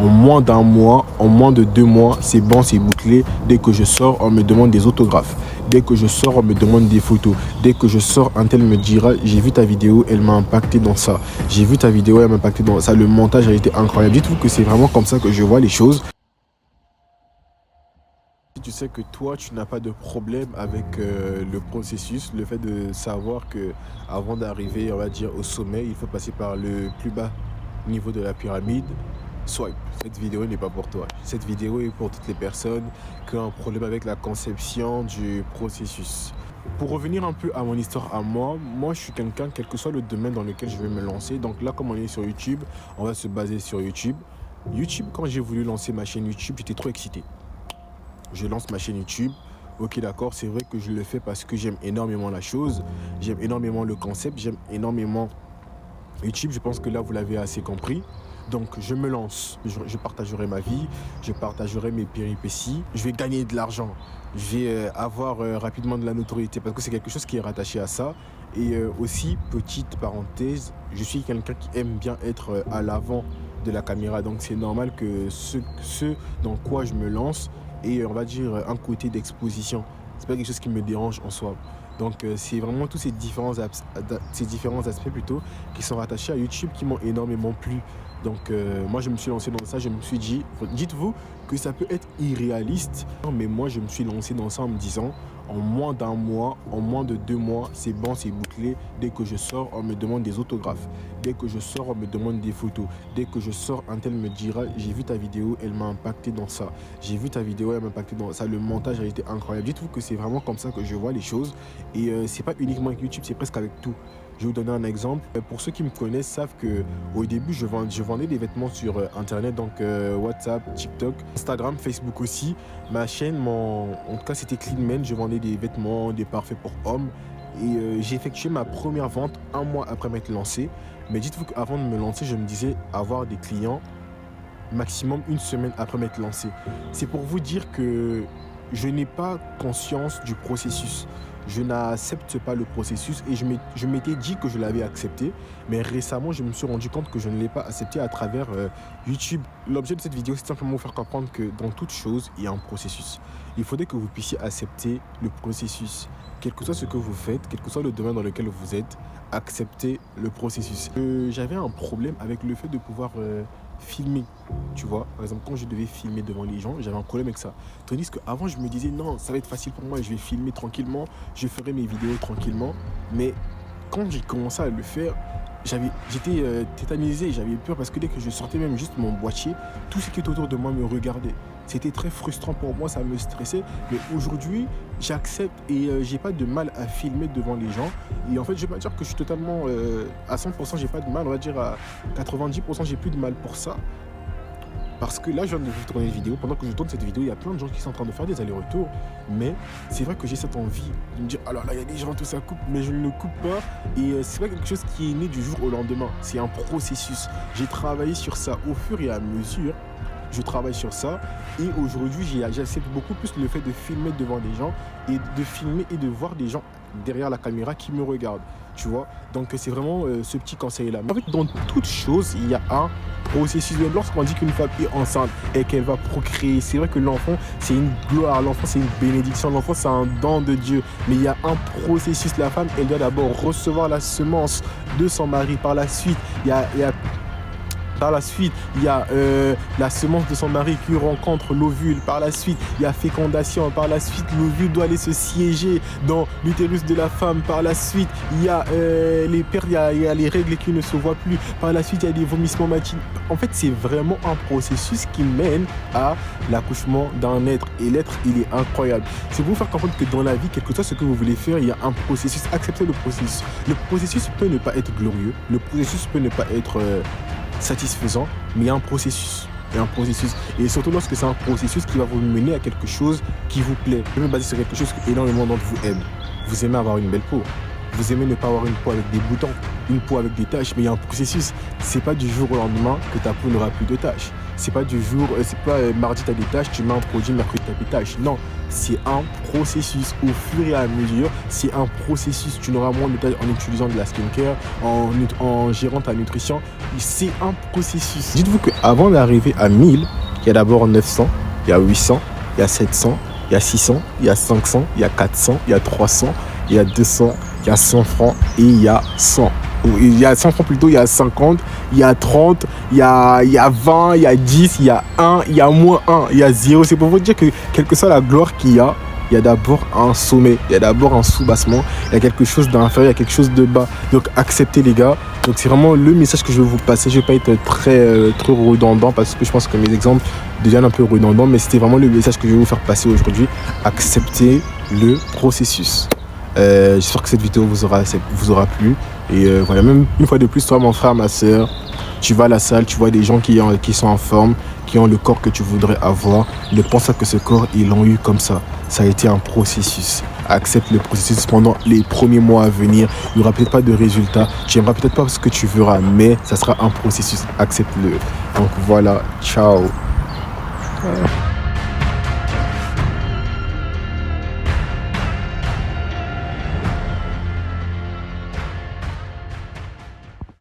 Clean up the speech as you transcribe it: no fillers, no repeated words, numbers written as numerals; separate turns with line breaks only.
En moins d'un mois, en moins de 2 mois, c'est bon, c'est bouclé. Dès que je sors, on me demande des autographes. Dès que je sors, on me demande des photos. Dès que je sors, un tel me dira, j'ai vu ta vidéo, elle m'a impacté dans ça. J'ai vu ta vidéo, elle m'a impacté dans ça. Le montage a été incroyable. Dites-vous que c'est vraiment comme ça que je vois les choses. Tu sais que toi, tu n'as pas de problème avec le processus, le fait de savoir que avant d'arriver, on va dire, au sommet, il faut passer par le plus bas niveau de la pyramide. Swipe, cette vidéo n'est pas pour toi. Cette vidéo est pour toutes les personnes qui ont un problème avec la conception du processus. Pour revenir un peu à mon histoire à moi je suis quelqu'un, quel que soit le domaine dans lequel je vais me lancer. Donc là, comme on est sur YouTube, on va se baser sur YouTube. YouTube, quand j'ai voulu lancer ma chaîne YouTube, j'étais trop excité. Je lance ma chaîne YouTube. Ok, d'accord, c'est vrai que je le fais parce que j'aime énormément la chose. J'aime énormément le concept. J'aime énormément YouTube. Je pense que là, vous l'avez assez compris. Donc, je me lance. Je partagerai ma vie. Je partagerai mes péripéties. Je vais gagner de l'argent. Je vais avoir rapidement de la notoriété parce que c'est quelque chose qui est rattaché à ça. Et aussi, petite parenthèse, je suis quelqu'un qui aime bien être à l'avant de la caméra. Donc, c'est normal que ce dans quoi je me lance et on va dire un côté d'exposition. C'est pas quelque chose qui me dérange en soi. Donc c'est vraiment tous ces différents aspects plutôt qui sont rattachés à YouTube qui m'ont énormément plu. Donc moi je me suis lancé dans ça, je me suis dit, dites-vous que ça peut être irréaliste, mais moi je me suis lancé dans ça en me disant, en moins d'un mois, en moins de 2 mois, c'est bon, c'est bouclé. Dès que je sors, on me demande des autographes. Dès que je sors, on me demande des photos. Dès que je sors, un tel me dira, j'ai vu ta vidéo, elle m'a impacté dans ça. J'ai vu ta vidéo, elle m'a impacté dans ça. Le montage a été incroyable. Dites-vous que c'est vraiment comme ça que je vois les choses. Et c'est pas uniquement avec YouTube, c'est presque avec tout. Je vais vous donner un exemple. Pour ceux qui me connaissent savent que au début, je vendais des vêtements sur Internet, donc WhatsApp, TikTok, Instagram, Facebook aussi. Ma chaîne, en tout cas, c'était Cleanman. Je vendais des vêtements, des parfaits pour hommes. Et j'ai effectué ma première vente un mois après m'être lancé. Mais dites-vous qu'avant de me lancer, je me disais avoir des clients maximum une semaine après m'être lancé. C'est pour vous dire que je n'ai pas conscience du processus. Je n'accepte pas le processus et je m'étais dit que je l'avais accepté, mais récemment je me suis rendu compte que je ne l'ai pas accepté à travers YouTube. L'objet de cette vidéo, c'est simplement vous faire comprendre que dans toute chose, il y a un processus. Il faudrait que vous puissiez accepter le processus. Quel que soit ce que vous faites, quel que soit le domaine dans lequel vous êtes, acceptez le processus. J'avais un problème avec le fait de pouvoir filmer, tu vois. Par exemple, quand je devais filmer devant les gens, j'avais un problème avec ça. Tandis qu'avant, je me disais, non, ça va être facile pour moi, je vais filmer tranquillement, je ferai mes vidéos tranquillement. Mais quand j'ai commencé à le faire, j'étais tétanisé, j'avais peur parce que dès que je sortais même juste mon boîtier, tout ce qui était autour de moi me regardait. C'était très frustrant pour moi, ça me stressait. Mais aujourd'hui, j'accepte et j'ai pas de mal à filmer devant les gens. Et en fait, je vais pas dire que je suis totalement à 100%, j'ai pas de mal. On va dire à 90%, j'ai plus de mal pour ça. Parce que là, je viens de vous tourner une vidéo. Pendant que je tourne cette vidéo, il y a plein de gens qui sont en train de faire des allers-retours. Mais c'est vrai que j'ai cette envie de me dire, alors là, il y a des gens, tout ça coupe, mais je ne le coupe pas. Et c'est pas quelque chose qui est né du jour au lendemain. C'est un processus. J'ai travaillé sur ça au fur et à mesure. Je travaille sur ça. Et aujourd'hui, j'accepte beaucoup plus le fait de filmer devant des gens et de filmer et de voir des gens derrière la caméra qui me regardent. Tu vois, donc c'est vraiment ce petit conseil là. En fait, dans toute chose, il y a un processus. Même lorsqu'on dit qu'une femme est enceinte et qu'elle va procréer, c'est vrai que l'enfant c'est une gloire, l'enfant c'est une bénédiction, l'enfant c'est un don de Dieu. Mais il y a un processus. La femme, elle doit d'abord recevoir la semence de son mari. Par la suite, il y a la semence de son mari qui rencontre l'ovule. Par la suite, il y a fécondation. Par la suite, l'ovule doit aller se siéger dans l'utérus de la femme. Par la suite, il y a les pertes, il y a les règles qui ne se voient plus. Par la suite, il y a des vomissements matinaux. En fait, c'est vraiment un processus qui mène à l'accouchement d'un être. Et l'être, il est incroyable. C'est pour vous faire comprendre que dans la vie, quel que soit ce que vous voulez faire, il y a un processus. Acceptez le processus. Le processus peut ne pas être glorieux. Le processus peut ne pas être satisfaisant, mais il y a un processus. Il y a un processus. Et surtout lorsque c'est un processus qui va vous mener à quelque chose qui vous plaît. Vous me basez sur quelque chose que énormément d'entre vous aiment. Vous aimez avoir une belle peau. Vous aimez ne pas avoir une peau avec des boutons, une peau avec des taches, mais il y a un processus. C'est pas du jour au lendemain que ta peau n'aura plus de taches. c'est pas du jour, c'est pas mardi t'as des tâches, tu mets un produit, mercredi t'as des tâches. Non, c'est un processus. Au fur et à mesure, c'est un processus. Tu n'auras moins de tâches en utilisant de la skincare, en gérant ta nutrition. C'est un processus. Dites-vous qu'avant d'arriver à 1000, il y a d'abord 900, il y a 800, il y a 700, il y a 600, il y a 500, il y a 400, il y a 300, il y a 200, il y a 100 francs et il y a 100. Il y a 100 francs plutôt, il y a 50, il y a 30, il y a 20, il y a 10, il y a 1, il y a moins 1, il y a 0. C'est pour vous dire que quelle que soit la gloire qu'il y a d'abord un sommet, il y a d'abord un sous-bassement, il y a quelque chose d'inférieur, il y a quelque chose de bas. Donc acceptez les gars. Donc c'est vraiment le message que je vais vous passer. Je ne vais pas être très redondant parce que je pense que mes exemples deviennent un peu redondants, mais c'était vraiment le message que je vais vous faire passer aujourd'hui. Acceptez le processus. J'espère que cette vidéo vous aura plu. Et voilà, même une fois de plus, toi mon frère, ma soeur, tu vas à la salle, tu vois des gens qui sont en forme, qui ont le corps que tu voudrais avoir. Ne pense pas que ce corps, ils l'ont eu comme ça. Ça a été un processus. Accepte le processus pendant les premiers mois à venir. Il n'y aura peut-être pas de résultat. Tu n'aimeras peut-être pas ce que tu verras, mais ça sera un processus. Accepte-le. Donc voilà, ciao.